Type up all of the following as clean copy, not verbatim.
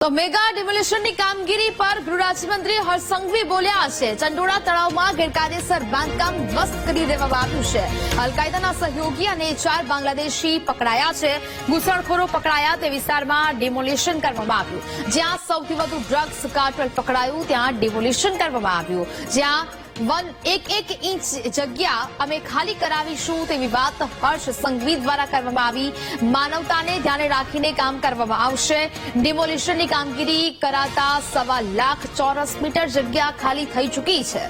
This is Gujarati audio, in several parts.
તો મેગા ડિમોલિશનની કામગીરી પર ગૃહ રાજ્યમંત્રી હર્ષ સંઘવી બોલ્યા છે। ચંડોળા તળાવમાં ગેરકાયદેસર બાંધકામ ધ્વસ્ત કરી દેવામાં આવ્યું છે। અલ-કાયદાના સહયોગી અને 4 બાંગ્લાદેશી પકડાયા છે। ઘૂસણખોરો પકડાયા તે વિસ્તારમાં ડિમોલિશન કરવામાં આવ્યું। જ્યાં સૌથી વધુ ડ્રગ્સ કાર્ટેલ પકડાયું ત્યાં ડિમોલિશન કરવામાં આવ્યું। જ્યાં 1 ઇંચ જગ્યા અમે ખાલી કરાવીશું તેવી વાત હર્ષ સંઘવી દ્વારા કરવામાં આવી। માનવતાને ધ્યાને રાખીને કામ કરવામાં આવશે। ડિમોલિશનની કામગીરી કરાતા 1.25 લાખ ચોરસ મીટર જગ્યા ખાલી થઈ ચૂકી છે।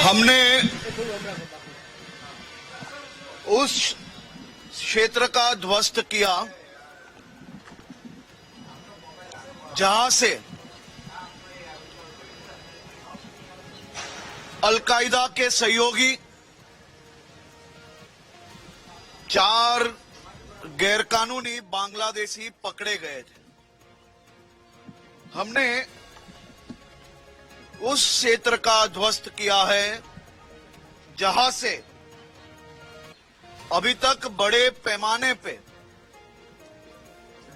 हमने उस क्षेत्र का ध्वस्त किया जहां से अल-कायदा के सहयोगी 4 गैरकानूनी बांग्लादेशी पकड़े गए थे। हमने उस क्षेत्र का ध्वस्त किया है जहां से अभी तक बड़े पैमाने पे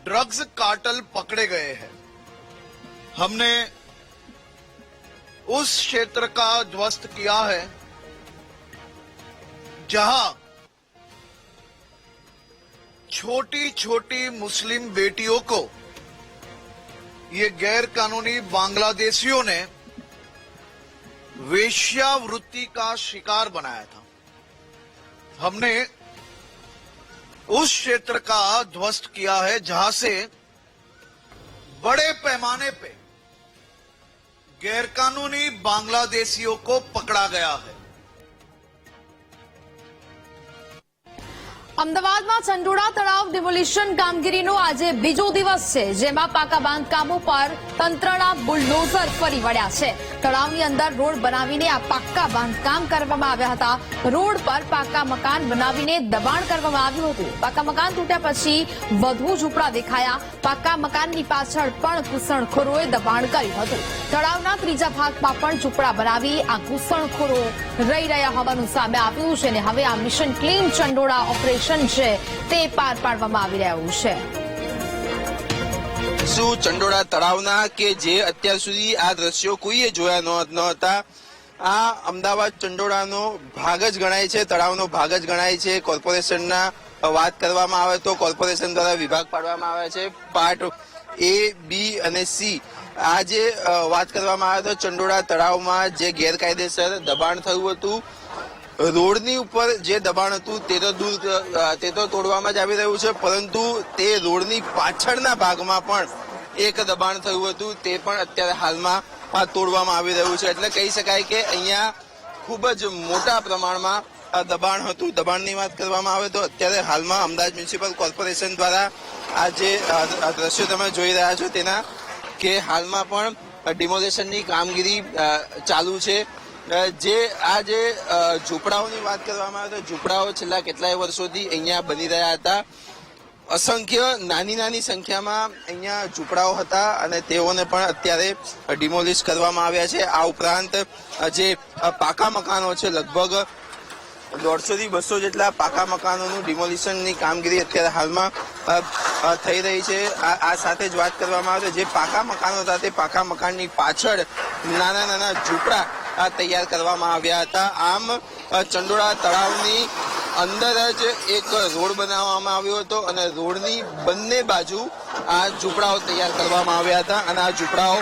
ड्रग्स कार्टेल पकड़े गए हैं। हमने उस क्षेत्र का ध्वस्त किया है जहां छोटी छोटी मुस्लिम बेटियों को ये गैर कानूनी बांग्लादेशियों ने वेश्यावृत्ति का शिकार बनाया था। हमने उस क्षेत्र का ध्वस्त किया है जहां से बड़े पैमाने पे गैरकानूनी बांग्लादेशियों को पकड़ा गया है। અમદાવાદમાં ચંડોળા તળાવ ડિમોલિશન કામગીરીનો આજે બીજો દિવસ છે, જેમાં પાકા બાંધકામો પર તંત્રના બુલડોઝર ફરી વળ્યા છે। તળાવની અંદર રોડ બનાવીને આ પાકા બાંધકામ કરવામાં આવ્યા હતા। રોડ પર પાકા મકાન બનાવીને દબાણ કરવામાં આવ્યું હતું। પાકા મકાન તૂટ્યા પછી વધુ ઝૂંપડા દેખાયા। પાકા મકાનની પાછળ પણ ઘૂસણખોરોએ દબાણ કર્યું હતું। તળાવના ત્રીજા ભાગમાં પણ ઝૂંપડા બનાવી આ ઘૂસણખોરો રહી રહ્યા હોવાનું સામે આવ્યું છે અને હવે આ મિશન ક્લીન ચંડોળા ઓપરેશન છે તે પાર પાડવામાં આવી રહ્યું છે। શું ચંડોળા તળાવના કે જે અત્યાર સુધી આ દ્રશ્યો કોઈએ જોયા ન હતા, આ અમદાવાદ ચંડોળાનો ભાગ જ ગણાય છે, તળાવનો ભાગ જ ગણાય છે। કોર્પોરેશનના વાત કરવામાં આવે તો કોર્પોરેશન દ્વારા વિભાગ પાડવામાં આવે છે, પાર્ટ A, B અને C। આજે વાત કરવામાં આવે તો ચંડોળા તળાવમાં જે ગેરકાયદેસર દબાણ થયું હતું, રોડની ઉપર જે દબાણ હતું તે તો તોડવામાં જ આવી રહ્યું છે, પરંતુ તે રોડની પાછળના ભાગમાં પણ એક દબાણ થયું હતું, તે પણ અત્યારે હાલમાં તોડવામાં આવી રહ્યું છે। એટલે કહી શકાય કે અહીંયા ખૂબ જ મોટા પ્રમાણમાં દબાણ હતું। દબાણની વાત કરવામાં આવે તો અત્યારે હાલમાં અમદાવાદ મ્યુનિસિપલ કોર્પોરેશન દ્વારા આ જે દ્રશ્યો તમે જોઈ રહ્યા છો તેના કે હાલમાં પણ ડિમોલેશનની કામગીરી ચાલુ છે। જે આ જે ઝૂંપડાઓની વાત કરવામાં આવે તો ઝૂંપડાઓ છેલ્લા કેટલાય વર્ષોથી અહીંયા બની રહ્યા હતા। અસંખ્ય નાની સંખ્યામાં અહીંયા ઝૂંપડાઓ હતા અને તેઓને પણ અત્યારે ડિમોલિશ કરવામાં આવ્યા છે। આ ઉપરાંત જે પાકા મકાનો છે, લગભગ 150 થી 200 જેટલા પાકા મકાનોનું ડિમોલિશનની કામગીરી અત્યારે હાલમાં થઈ રહી છે। આ સાથે જ વાત કરવામાં આવે તો જે પાકા મકાનો હતા તે પાકા મકાનની પાછળ નાના ઝૂંપડા તૈયાર કરવામાં આવ્યા હતા। આમ ચંડોળા તળાવની અંદર જ એક રોડ બનાવવામાં આવ્યો હતો અને રોડની બંને બાજુ આ ઝૂંપડાઓ તૈયાર કરવામાં આવ્યા હતા અને આ ઝૂંપડાઓ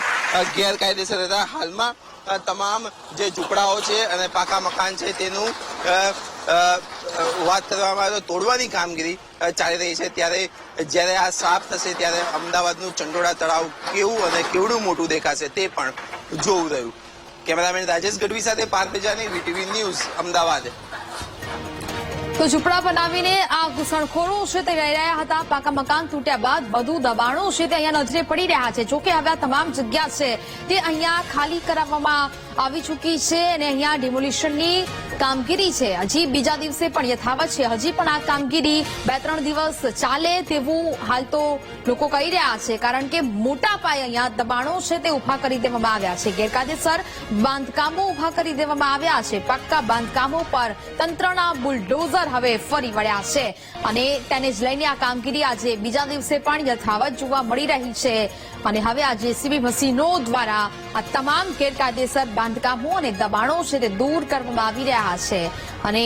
ગેરકાયદેસર હતા। હાલમાં તમામ જે ઝૂંપડાઓ છે અને પાકા મકાન છે તેનું વાત કરવામાં આવે તો તોડવાની કામગીરી ચાલી રહી છે। ત્યારે જ્યારે આ સાફ થશે ત્યારે અમદાવાદનું ચંડોળા તળાવ કેવું અને કેવડું મોટું દેખાશે તે પણ જોવું રહ્યું। કેમેરામેન રાજેશ ગઢવી સાથે પાર્થ બેજાની, VTV ન્યૂઝ, અમદાવાદ। તો ઝૂંપડા બનાવીને આ ઘૂસણખોરો છે તે રહી રહ્યા હતા। પાકા મકાન તૂટ્યા બાદ વધુ દબાણો છે તે અહીંયા નજરે પડી રહ્યા છે। જોકે હવે આ તમામ જગ્યા છે તે અહીંયા ખાલી કરાવવામાં આવી ચૂકી છે અને અહીંયા ડિમોલિશનની કામગીરી છે હજી બીજા દિવસે પણ યથાવત છે. હજી પણ આ કામગીરી 2-3 દિવસ ચાલે તેવું હાલ તો લોકો કહી રહ્યા છે, કારણ કે મોટા પાયે અહીંયા દબાણો છે તે ઉભા કરી દેવામાં આવ્યા છે. ગેરકાયદેસર બાંધકામો ઉભા કરી દેવામાં આવ્યા છે. પાક્કા બાંધકામો પર તંત્રના બુલડોઝર હવે ફરી વળ્યા છે અને તેને જ લઈને આ કામગીરી આજે બીજા દિવસે પણ યથાવત જોવા મળી રહી છે. અને હવે આ જેસીબી મશીનો દ્વારા આ તમામ ગેરકાયદેસર બાંધકામો અને દબાણો છે તે દૂર કરવામાં આવી રહ્યા છે અને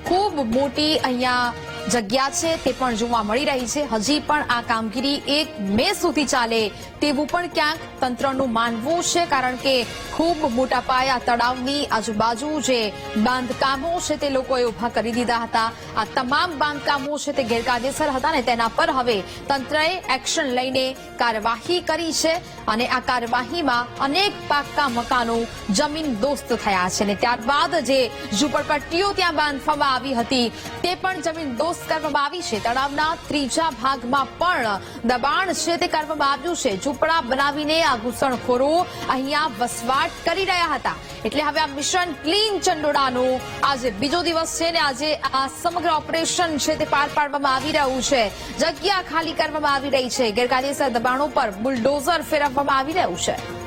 ખૂબ મોટી અહીંયા જગ્યા છે તે પણ જોવા મળી રહી છે. હજી પણ આ કામગીરી 1 મે સુધી ચાલે તેવું પણ ક્યાંક તંત્રનું માનવું છે, કારણ કે ખૂબ મોટા પાયે આ તળાવની આજુબાજુ જે બાંધકામો છે તે લોકોએ ઉભા કરી દીધા હતા. આ તમામ બાંધકામો છે તે ગેરકાયદેસર હતા ને તેના પર હવે તંત્રએ એક્શન લઈને કાર્યવાહી કરી છે અને આ કાર્યવાહીમાં અનેક પાક્કા મકાનો જમીન દોસ્ત થયા છે અને ત્યારબાદ જે ઝૂંપડપટ્ટીઓ ત્યાં બાંધવામાં આવી હતી તે પણ જમીન દોસ્ત કરવામાં આવી છે. તળાવના 3જા ભાગમાં પણ દબાણ છે તે કરવામાં આવ્યું છે. ઝૂંપડા બનાવીને આ ઘૂસણખોરો અહીંયા વસવાટ કરી રહ્યા હતા. એટલે હવે આ મિશન ક્લીન ચંડોળાનો આજે બીજો દિવસ છે ને આજે આ સમગ્ર ઓપરેશન છે તે પાર પાડવામાં આવી રહ્યું છે. જગ્યા ખાલી કરવામાં આવી રહી છે. ગેરકાયદેસર દબાણો પર બુલડોઝર ફેરવવામાં આવી રહ્યું છે.